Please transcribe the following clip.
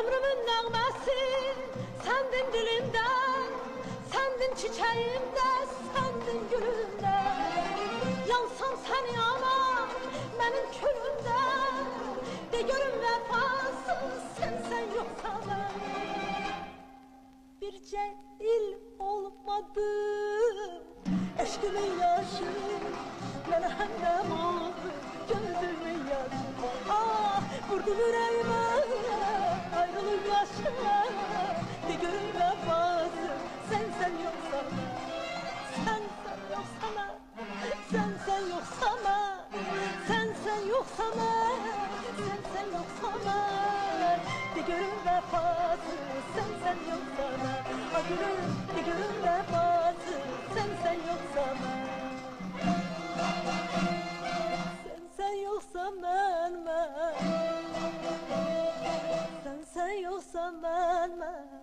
Ömrümün nəğməsi səndin dilimdə, səndin çiçəyimdə, səndin gülümdə. Yansam səni ama mənim külümdə, de görüm vəfasız sen yoksa ben. Bircə il olmadı eşkimin yaşı, mənə həmdəm oldu gözümün yaşı. Ah, vurdu yüreğime ayrılık başına, de görüm vəfasız sen yoksa ben. Sen yoksa ben, sen yoksa ben, sen yoksa ben, sen yoksa ben. De görüm vəfasız sen yoksa ben. A gülüm, de görüm vəfasız sen yoksa ben. Sen yoksa ben, sen yoksa ben.